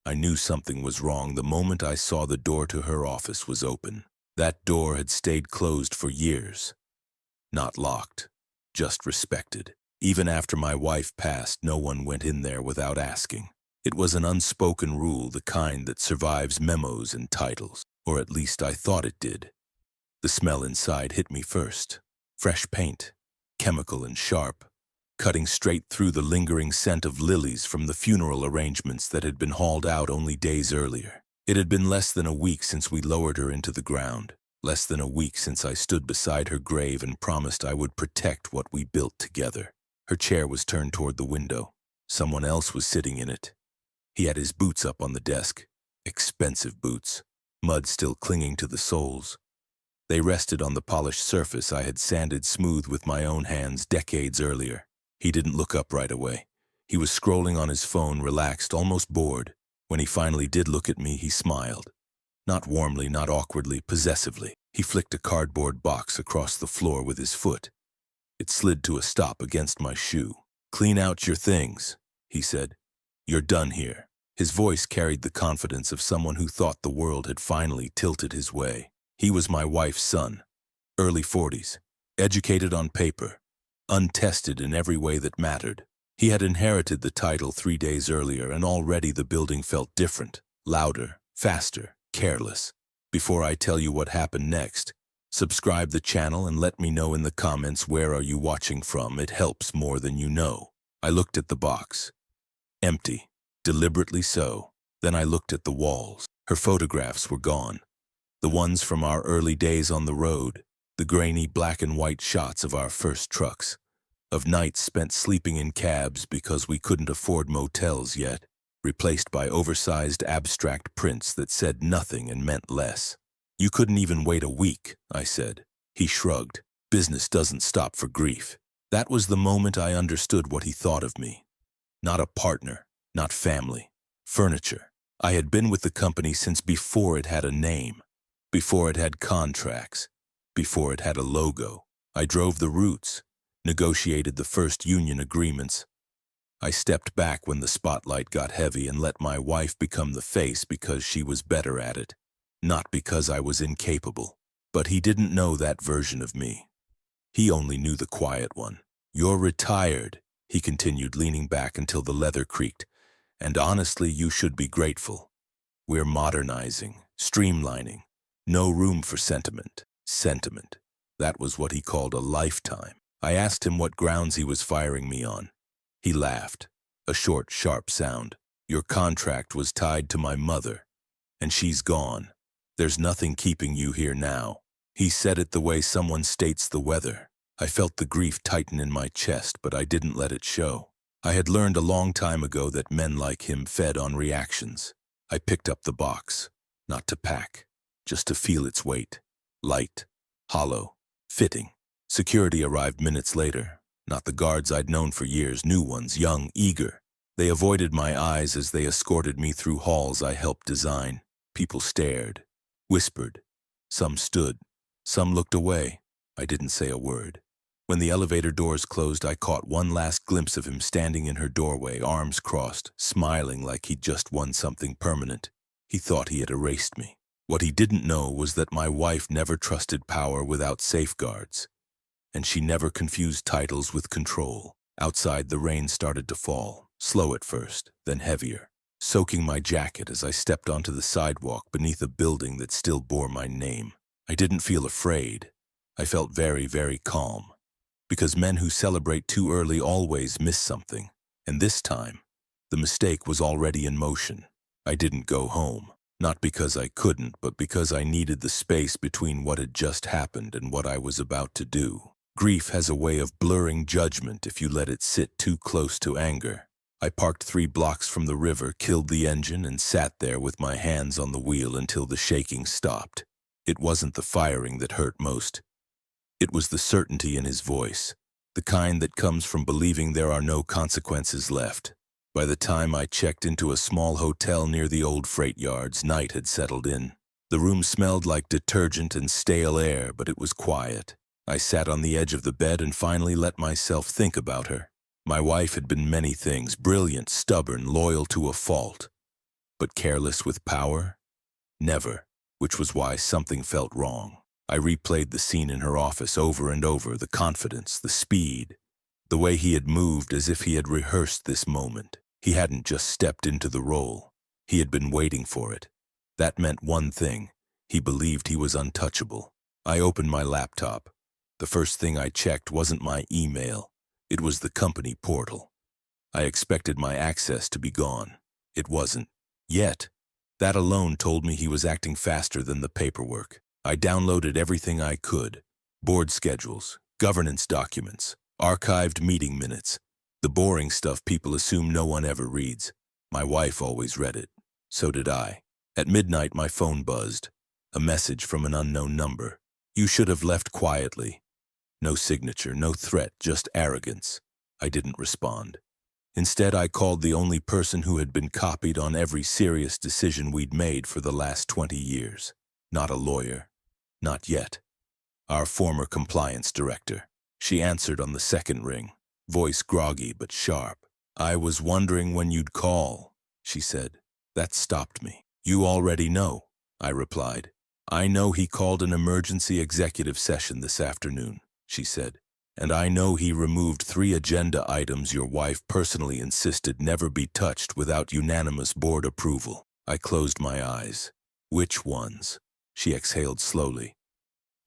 I knew something was wrong the moment I saw the door to her office was open. That door had stayed closed for years. Not locked, just respected. Even after my wife passed, no one went in there without asking. It was an unspoken rule, the kind that survives memos and titles, or at least I thought it did. The smell inside hit me first. Fresh paint, chemical and sharp, cutting straight through the lingering scent of lilies from the funeral arrangements that had been hauled out only days earlier. It had been less than a week since we lowered her into the ground, less than a week since I stood beside her grave and promised I would protect what we built together. Her chair was turned toward the window. Someone else was sitting in it. He had his boots up on the desk, expensive boots, mud still clinging to the soles. They rested on the polished surface I had sanded smooth with my own hands decades earlier. He didn't look up right away. He was scrolling on his phone, relaxed, almost bored. When he finally did look at me, he smiled. Not warmly, not awkwardly, possessively. He flicked a cardboard box across the floor with his foot. It slid to a stop against my shoe. "Clean out your things," he said. "You're done here." His voice carried the confidence of someone who thought the world had finally tilted his way. He was my wife's son, early 40s, educated on paper, untested in every way that mattered. He had inherited the title 3 days earlier, and already the building felt different, louder, faster, careless. Before I tell you what happened next, subscribe the channel and let me know in the comments where are you watching from. It helps more than you know. I looked at the box. Empty, deliberately so. Then I looked at the walls. Her photographs were gone. The ones from our early days on the road, the grainy black and white shots of our first trucks, of nights spent sleeping in cabs because we couldn't afford motels yet, replaced by oversized abstract prints that said nothing and meant less. "You couldn't even wait a week," I said. He shrugged. "Business doesn't stop for grief." That was the moment I understood what he thought of me. Not a partner, not family, furniture. I had been with the company since before it had a name, before it had contracts, before it had a logo. I drove the routes, negotiated the first union agreements. I stepped back when the spotlight got heavy and let my wife become the face because she was better at it, not because I was incapable. But he didn't know that version of me. He only knew the quiet one. "You're retired," he continued, leaning back until the leather creaked. "And honestly, you should be grateful. We're modernizing, streamlining. No room for sentiment. Sentiment. That was what he called a lifetime." I asked him what grounds he was firing me on. He laughed, a short, sharp sound. "Your contract was tied to my mother, and she's gone. There's nothing keeping you here now." He said it the way someone states the weather. I felt the grief tighten in my chest, but I didn't let it show. I had learned a long time ago that men like him fed on reactions. I picked up the box, not to pack, just to feel its weight. Light, hollow, fitting. Security arrived minutes later. Not the guards I'd known for years, new ones, young, eager. They avoided my eyes as they escorted me through halls I helped design. People stared, whispered. Some stood, some looked away. I didn't say a word. When the elevator doors closed, I caught one last glimpse of him standing in her doorway, arms crossed, smiling like he'd just won something permanent. He thought he had erased me. What he didn't know was that my wife never trusted power without safeguards, and she never confused titles with control. Outside, the rain started to fall, slow at first, then heavier, soaking my jacket as I stepped onto the sidewalk beneath a building that still bore my name. I didn't feel afraid. I felt very, very calm, because men who celebrate too early always miss something, and this time, the mistake was already in motion. I didn't go home, not because I couldn't, but because I needed the space between what had just happened and what I was about to do. Grief has a way of blurring judgment if you let it sit too close to anger. I parked 3 blocks from the river, killed the engine, and sat there with my hands on the wheel until the shaking stopped. It wasn't the firing that hurt most. It was the certainty in his voice, the kind that comes from believing there are no consequences left. By the time I checked into a small hotel near the old freight yards, night had settled in. The room smelled like detergent and stale air, but it was quiet. I sat on the edge of the bed and finally let myself think about her. My wife had been many things, brilliant, stubborn, loyal to a fault. But careless with power? Never, which was why something felt wrong. I replayed the scene in her office over and over, the confidence, the speed, the way he had moved as if he had rehearsed this moment. He hadn't just stepped into the role. He had been waiting for it. That meant one thing. He believed he was untouchable. I opened my laptop. The first thing I checked wasn't my email. It was the company portal. I expected my access to be gone. It wasn't. Yet, that alone told me he was acting faster than the paperwork. I downloaded everything I could. Board schedules, governance documents, archived meeting minutes. The boring stuff people assume no one ever reads. My wife always read it. So did I. At midnight, my phone buzzed. A message from an unknown number. You should have left quietly. No signature, no threat, just arrogance. I didn't respond. Instead, I called the only person who had been copied on every serious decision we'd made for the last 20 years. Not a lawyer. Not yet. Our former compliance director. She answered on the second ring, voice groggy but sharp. I was wondering when you'd call, she said. That stopped me. You already know, I replied. I know he called an emergency executive session this afternoon, she said. And I know he removed 3 agenda items your wife personally insisted never be touched without unanimous board approval. I closed my eyes. Which ones? She exhaled slowly.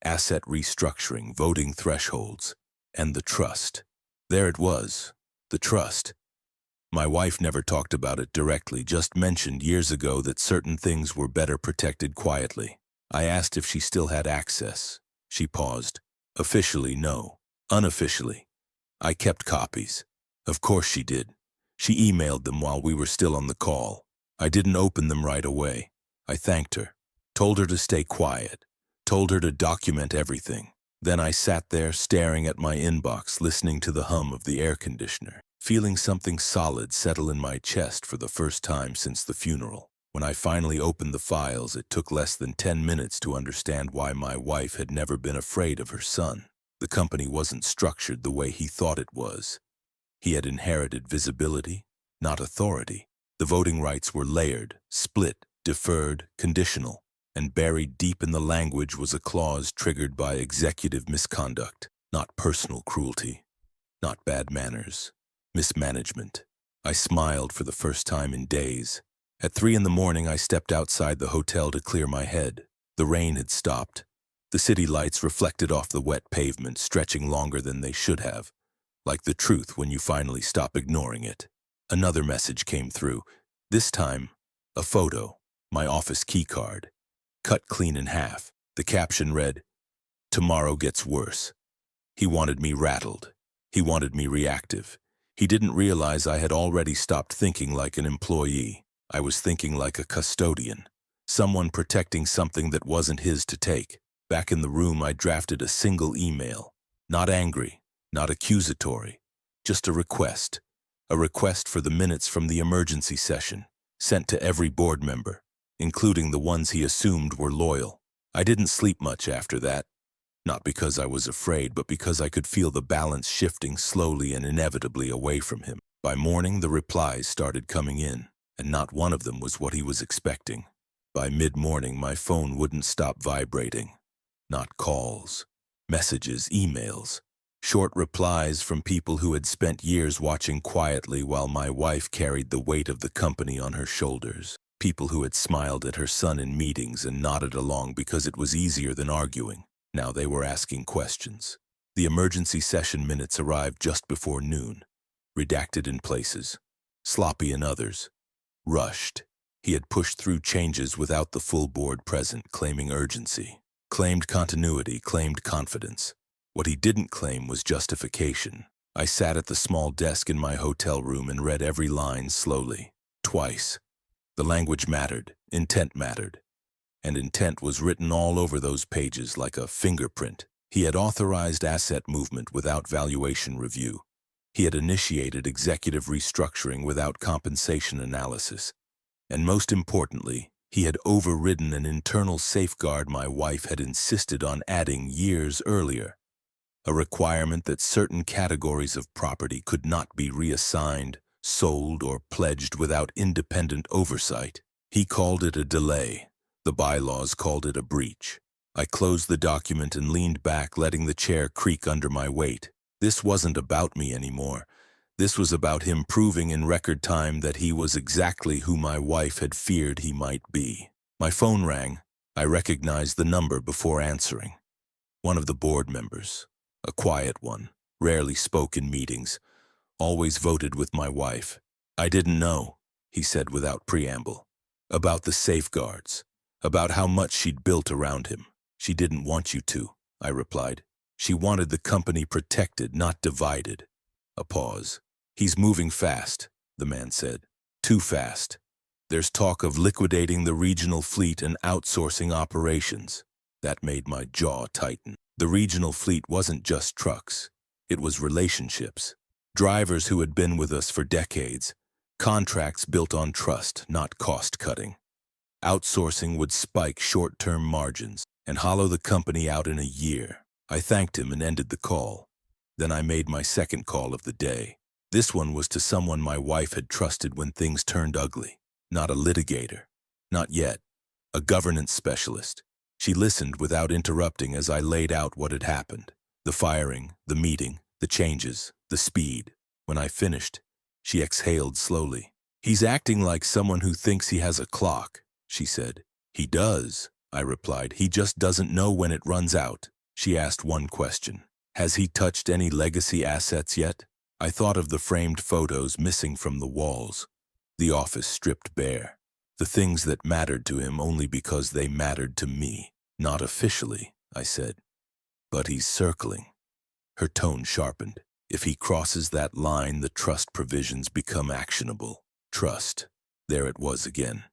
Asset restructuring, voting thresholds, and the trust. There it was, the trust. My wife never talked about it directly, just mentioned years ago that certain things were better protected quietly. I asked if she still had access. She paused. Officially, no. Unofficially, I kept copies. Of course she did. She emailed them while we were still on the call. I didn't open them right away. I thanked her, told her to stay quiet, told her to document everything. Then I sat there staring at my inbox, listening to the hum of the air conditioner, feeling something solid settle in my chest for the first time since the funeral. When I finally opened the files, it took less than 10 minutes to understand why my wife had never been afraid of her son. The company wasn't structured the way he thought it was. He had inherited visibility, not authority. The voting rights were layered, split, deferred, conditional, and buried deep in the language was a clause triggered by executive misconduct, not personal cruelty, not bad manners, mismanagement. I smiled for the first time in days. At 3 in the morning, I stepped outside the hotel to clear my head. The rain had stopped. The city lights reflected off the wet pavement, stretching longer than they should have, like the truth when you finally stop ignoring it. Another message came through. This time, a photo, my office keycard, cut clean in half. The caption read, "Tomorrow gets worse." He wanted me rattled. He wanted me reactive. He didn't realize I had already stopped thinking like an employee. I was thinking like a custodian, someone protecting something that wasn't his to take. Back in the room, I drafted a single email. Not angry, not accusatory, just a request. A request for the minutes from the emergency session, sent to every board member, including the ones he assumed were loyal. I didn't sleep much after that. Not because I was afraid, but because I could feel the balance shifting slowly and inevitably away from him. By morning, the replies started coming in, and not one of them was what he was expecting. By mid-morning, my phone wouldn't stop vibrating. Not calls, messages, emails, short replies from people who had spent years watching quietly while my wife carried the weight of the company on her shoulders. People who had smiled at her son in meetings and nodded along because it was easier than arguing. Now they were asking questions. The emergency session minutes arrived just before noon, redacted in places, sloppy in others, rushed. He had pushed through changes without the full board present, claiming urgency. Claimed continuity, claimed confidence. What he didn't claim was justification. I sat at the small desk in my hotel room and read every line slowly, twice. The language mattered, intent mattered. And intent was written all over those pages like a fingerprint. He had authorized asset movement without valuation review. He had initiated executive restructuring without compensation analysis. And most importantly, he had overridden an internal safeguard my wife had insisted on adding years earlier, a requirement that certain categories of property could not be reassigned, sold, or pledged without independent oversight. He called it a delay. The bylaws called it a breach. I closed the document and leaned back, letting the chair creak under my weight. This wasn't about me anymore. This was about him proving in record time that he was exactly who my wife had feared he might be. My phone rang. I recognized the number before answering. One of the board members, a quiet one, rarely spoke in meetings, always voted with my wife. I didn't know, he said without preamble, about the safeguards, about how much she'd built around him. She didn't want you to, I replied. She wanted the company protected, not divided. A pause. He's moving fast, the man said. Too fast. There's talk of liquidating the regional fleet and outsourcing operations. That made my jaw tighten. The regional fleet wasn't just trucks. It was relationships. Drivers who had been with us for decades. Contracts built on trust, not cost-cutting. Outsourcing would spike short-term margins and hollow the company out in a year. I thanked him and ended the call. Then I made my second call of the day. This one was to someone my wife had trusted when things turned ugly. Not a litigator. Not yet. A governance specialist. She listened without interrupting as I laid out what had happened. The firing, the meeting, the changes, the speed. When I finished, she exhaled slowly. He's acting like someone who thinks he has a clock, she said. He does, I replied. He just doesn't know when it runs out. She asked one question. Has he touched any legacy assets yet? I thought of the framed photos missing from the walls. The office stripped bare. The things that mattered to him only because they mattered to me. Not officially, I said. But he's circling. Her tone sharpened. If he crosses that line, the trust provisions become actionable. Trust. There it was again.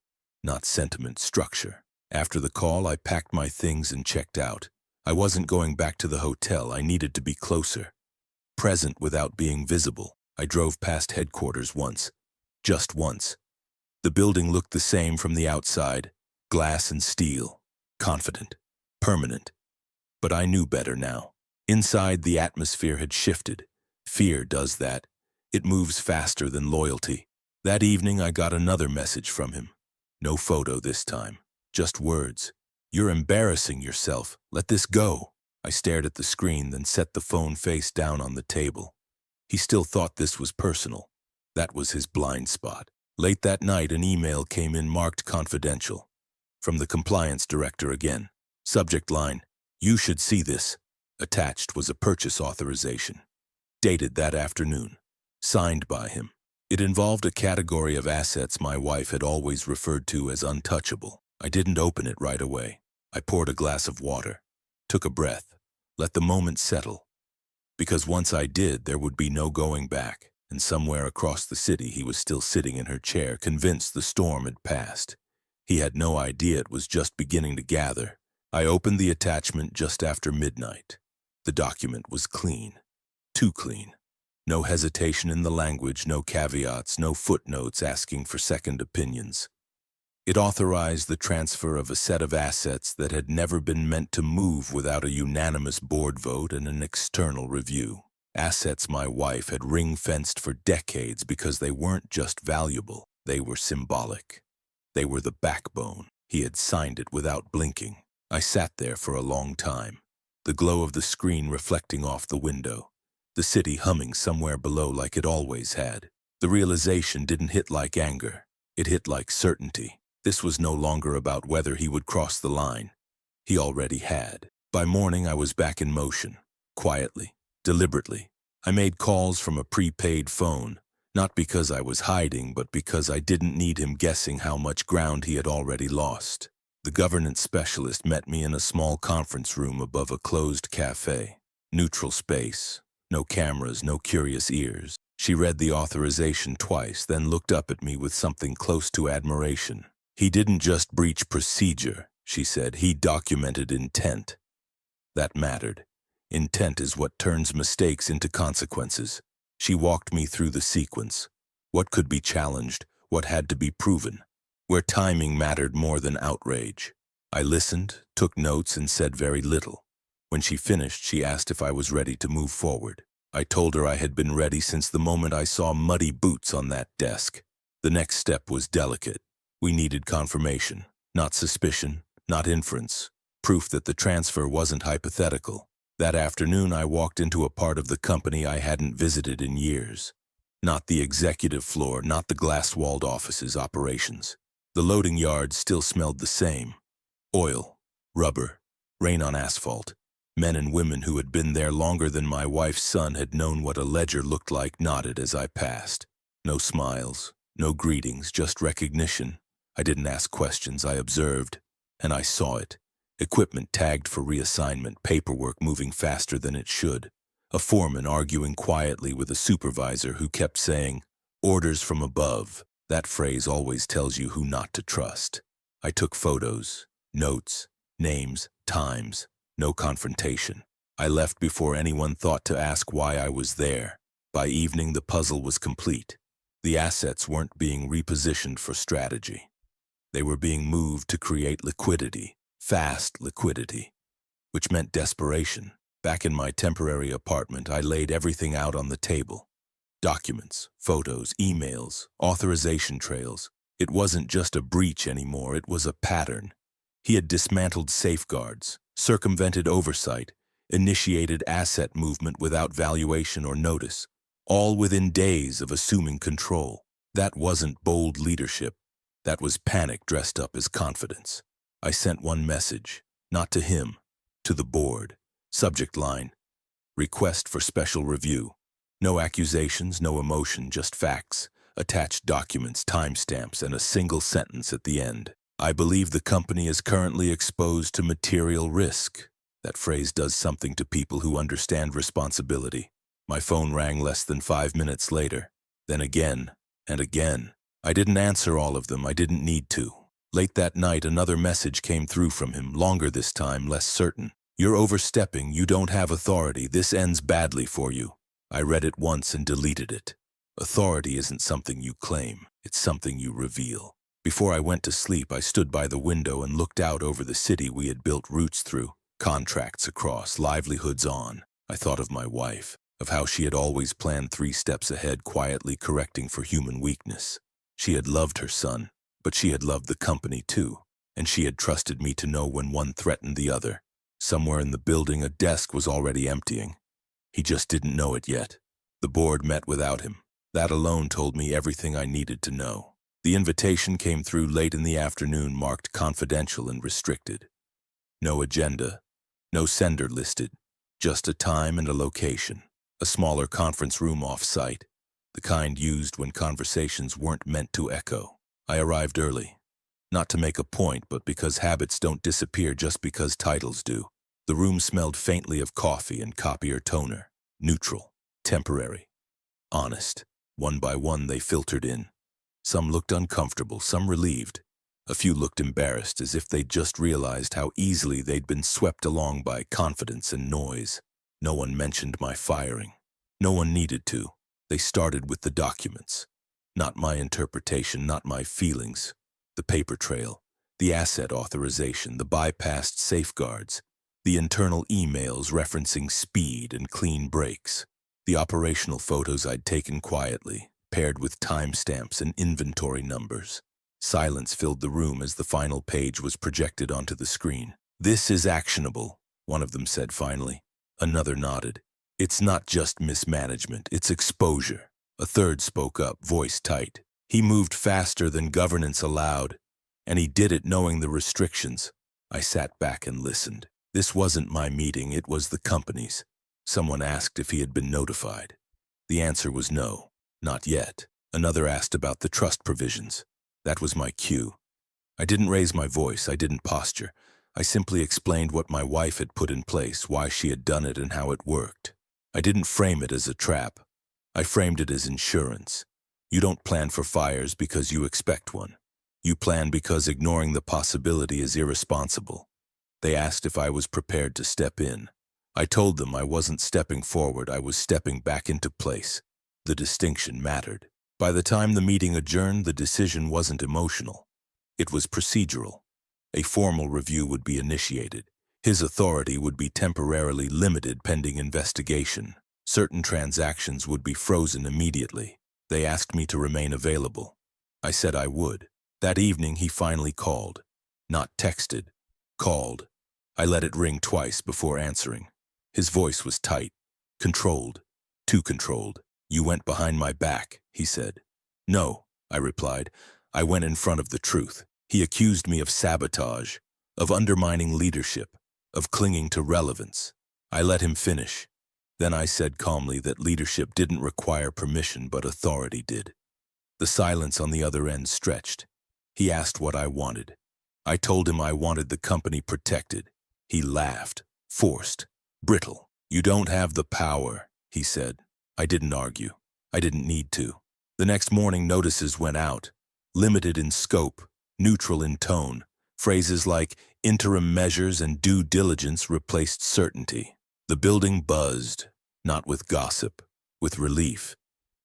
Not sentiment, structure. After the call, I packed my things and checked out. I wasn't going back to the hotel. I needed to be closer. Present without being visible. I drove past headquarters once. Just once. The building looked the same from the outside. Glass and steel. Confident. Permanent. But I knew better now. Inside, the atmosphere had shifted. Fear does that. It moves faster than loyalty. That evening, I got another message from him. No photo this time. Just words. You're embarrassing yourself. Let this go. I stared at the screen, then set the phone face down on the table. He still thought this was personal. That was his blind spot. Late that night, an email came in marked confidential. From the compliance director again. Subject line, you should see this. Attached was a purchase authorization. Dated that afternoon. Signed by him. It involved a category of assets my wife had always referred to as untouchable. I didn't open it right away. I poured a glass of water. Took a breath. Let the moment settle. Because once I did, there would be no going back. And somewhere across the city, he was still sitting in her chair, convinced the storm had passed. He had no idea it was just beginning to gather. I opened the attachment just after midnight. The document was clean. Too clean. No hesitation in the language, no caveats, no footnotes asking for second opinions. It authorized the transfer of a set of assets that had never been meant to move without a unanimous board vote and an external review. Assets my wife had ring-fenced for decades because they weren't just valuable, they were symbolic. They were the backbone. He had signed it without blinking. I sat there for a long time, the glow of the screen reflecting off the window, the city humming somewhere below like it always had. The realization didn't hit like anger. It hit like certainty. This was no longer about whether he would cross the line. He already had. By morning, I was back in motion, quietly. Deliberately, I made calls from a prepaid phone, not because I was hiding, but because I didn't need him guessing how much ground he had already lost. The governance specialist met me in a small conference room above a closed cafe. Neutral space, no cameras, no curious ears. She read the authorization twice, then looked up at me with something close to admiration. He didn't just breach procedure, she said, he documented intent. That mattered. Intent is what turns mistakes into consequences. She walked me through the sequence. What could be challenged, what had to be proven, where timing mattered more than outrage. I listened, took notes, and said very little. When she finished, she asked if I was ready to move forward. I told her I had been ready since the moment I saw muddy boots on that desk. The next step was delicate. We needed confirmation, not suspicion, not inference, proof that the transfer wasn't hypothetical. That afternoon, I walked into a part of the company I hadn't visited in years. Not the executive floor, not the glass-walled offices operations. The loading yard still smelled the same. Oil, rubber, rain on asphalt. Men and women who had been there longer than my wife's son had known what a ledger looked like nodded as I passed. No smiles, no greetings, just recognition. I didn't ask questions, I observed, and I saw it. Equipment tagged for reassignment, paperwork moving faster than it should. A foreman arguing quietly with a supervisor who kept saying, "Orders from above." That phrase always tells you who not to trust. I took photos, notes, names, times. No confrontation. I left before anyone thought to ask why I was there. By evening, the puzzle was complete. The assets weren't being repositioned for strategy. They were being moved to create liquidity, fast liquidity, which meant desperation. Back in my temporary apartment, I laid everything out on the table. Documents, photos, emails, authorization trails. It wasn't just a breach anymore, it was a pattern. He had dismantled safeguards, circumvented oversight, initiated asset movement without valuation or notice, all within days of assuming control. That wasn't bold leadership. That was panic dressed up as confidence. I sent one message, not to him, to the board. Subject line, request for special review. No accusations, no emotion, just facts, attached documents, timestamps, and a single sentence at the end. I believe the company is currently exposed to material risk. That phrase does something to people who understand responsibility. My phone rang less than 5 minutes later. Then again, and again. I didn't answer all of them, I didn't need to. Late that night, another message came through from him, longer this time, less certain. "You're overstepping, you don't have authority, this ends badly for you." I read it once and deleted it. Authority isn't something you claim, it's something you reveal. Before I went to sleep, I stood by the window and looked out over the city we had built routes through, contracts across, livelihoods on. I thought of my wife, of how she had always planned 3 steps ahead, quietly correcting for human weakness. She had loved her son, but she had loved the company too, and she had trusted me to know when one threatened the other. Somewhere in the building, a desk was already emptying. He just didn't know it yet. The board met without him. That alone told me everything I needed to know. The invitation came through late in the afternoon, marked confidential and restricted. No agenda, no sender listed, just a time and a location. A smaller conference room off-site, the kind used when conversations weren't meant to echo. I arrived early, not to make a point, but because habits don't disappear just because titles do. The room smelled faintly of coffee and copier toner, neutral, temporary, honest. One by one they filtered in. Some looked uncomfortable, some relieved. A few looked embarrassed, as if they'd just realized how easily they'd been swept along by confidence and noise. No one mentioned my firing. No one needed to. They started with the documents. Not my interpretation, not my feelings. The paper trail, the asset authorization, the bypassed safeguards, the internal emails referencing speed and clean breaks, the operational photos I'd taken quietly, paired with timestamps and inventory numbers. Silence filled the room as the final page was projected onto the screen. "This is actionable," one of them said finally. Another nodded. "It's not just mismanagement, it's exposure." A third spoke up, voice tight. He moved faster than governance allowed, and he did it knowing the restrictions. I sat back and listened. This wasn't my meeting, it was the company's. Someone asked if he had been notified. The answer was no, not yet. Another asked about the trust provisions. That was my cue. I didn't raise my voice, I didn't posture. I simply explained what my wife had put in place, why she had done it, and how it worked. I didn't frame it as a trap. I framed it as insurance. You don't plan for fires because you expect one. You plan because ignoring the possibility is irresponsible. They asked if I was prepared to step in. I told them I wasn't stepping forward, I was stepping back into place. The distinction mattered. By the time the meeting adjourned, the decision wasn't emotional. It was procedural. A formal review would be initiated. His authority would be temporarily limited pending investigation. Certain transactions would be frozen immediately. They asked me to remain available. I said I would. That evening he finally called. Not texted. Called. I let it ring twice before answering. His voice was tight. Controlled. Too controlled. "You went behind my back," he said. "No," I replied. "I went in front of the truth." He accused me of sabotage, of undermining leadership, of clinging to relevance. I let him finish. Then I said calmly that leadership didn't require permission, but authority did. The silence on the other end stretched. He asked what I wanted. I told him I wanted the company protected. He laughed, forced, brittle. "You don't have the power," he said. I didn't argue. I didn't need to. The next morning notices went out, limited in scope, neutral in tone. Phrases like interim measures and due diligence replaced certainty. The building buzzed, not with gossip, with relief.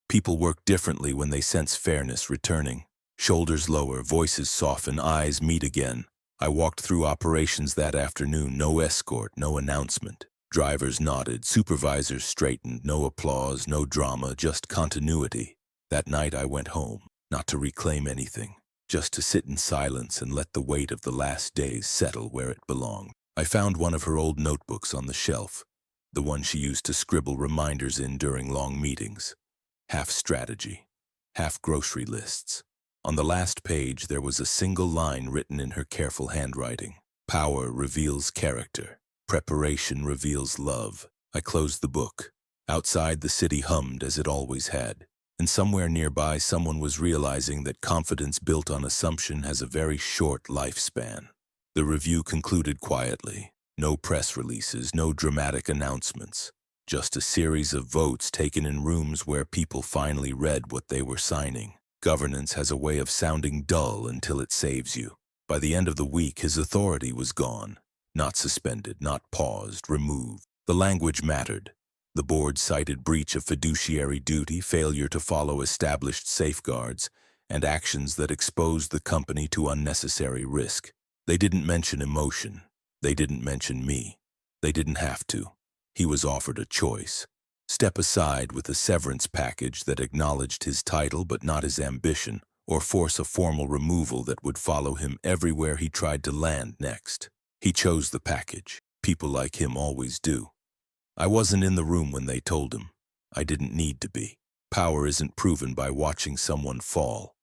People work differently when they sense fairness returning. Shoulders lower, voices soften, eyes meet again. I walked through operations that afternoon, no escort, no announcement. Drivers nodded, supervisors straightened, no applause, no drama, just continuity. That night I went home, not to reclaim anything, just to sit in silence and let the weight of the last days settle where it belonged. I found one of her old notebooks on the shelf, the one she used to scribble reminders in during long meetings. Half strategy, half grocery lists. On the last page there was a single line written in her careful handwriting. "Power reveals character. Preparation reveals love." I closed the book. Outside, the city hummed as it always had. And somewhere nearby, someone was realizing that confidence built on assumption has a very short lifespan. The review concluded quietly. No press releases, no dramatic announcements. Just a series of votes taken in rooms where people finally read what they were signing. Governance has a way of sounding dull until it saves you. By the end of the week, his authority was gone. Not suspended, not paused, removed. The language mattered. The board cited breach of fiduciary duty, failure to follow established safeguards, and actions that exposed the company to unnecessary risk. They didn't mention emotion. They didn't mention me. They didn't have to. He was offered a choice. Step aside with a severance package that acknowledged his title but not his ambition, or force a formal removal that would follow him everywhere he tried to land next. He chose the package. People like him always do. I wasn't in the room when they told him. I didn't need to be. Power isn't proven by watching someone fall.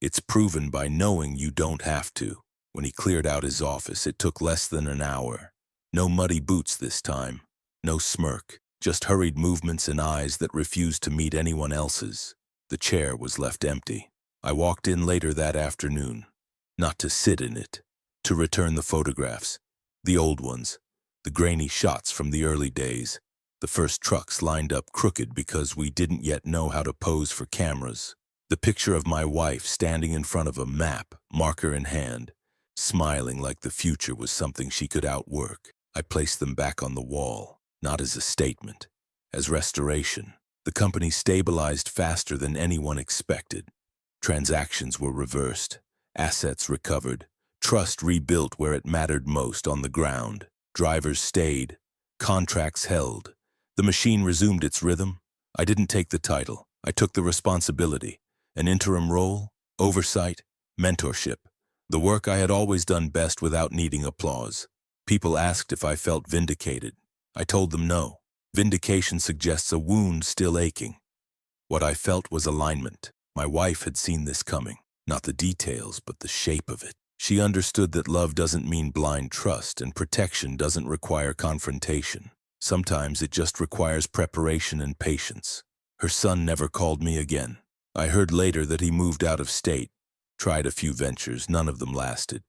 It's proven by knowing you don't have to. When he cleared out his office, it took less than an hour. No muddy boots this time. No smirk. Just hurried movements and eyes that refused to meet anyone else's. The chair was left empty. I walked in later that afternoon. Not to sit in it. To return the photographs. The old ones. The grainy shots from the early days. The first trucks lined up crooked because we didn't yet know how to pose for cameras. The picture of my wife standing in front of a map, marker in hand, smiling like the future was something she could outwork. I placed them back on the wall, not as a statement, as restoration. The company stabilized faster than anyone expected. Transactions were reversed, assets recovered, trust rebuilt where it mattered most, on the ground. Drivers stayed, contracts held. The machine resumed its rhythm. I didn't take the title. I took the responsibility. An interim role, oversight, mentorship. The work I had always done best without needing applause. People asked if I felt vindicated. I told them no. Vindication suggests a wound still aching. What I felt was alignment. My wife had seen this coming. Not the details, but the shape of it. She understood that love doesn't mean blind trust, and protection doesn't require confrontation. Sometimes it just requires preparation and patience. Her son never called me again. I heard later that he moved out of state, tried a few ventures, none of them lasted.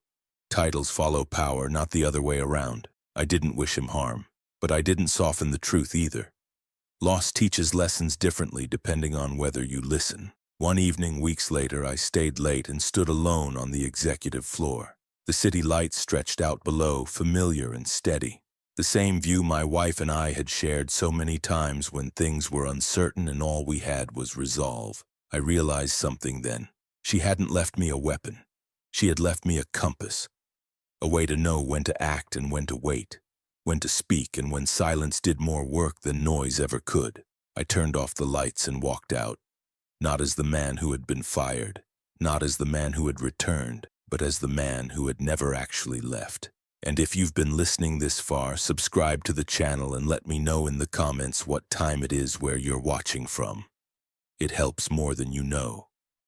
Titles follow power, not the other way around. I didn't wish him harm, but I didn't soften the truth either. Loss teaches lessons differently depending on whether you listen. One evening, weeks later, I stayed late and stood alone on the executive floor. The city lights stretched out below, familiar and steady. The same view my wife and I had shared so many times when things were uncertain and all we had was resolve. I realized something then. She hadn't left me a weapon. She had left me a compass. A way to know when to act and when to wait. When to speak and when silence did more work than noise ever could. I turned off the lights and walked out. Not as the man who had been fired. not as the man who had returned, but as the man who had never actually left. And if you've been listening this far, subscribe to the channel and let me know in the comments what time it is where you're watching from. It helps more than you know.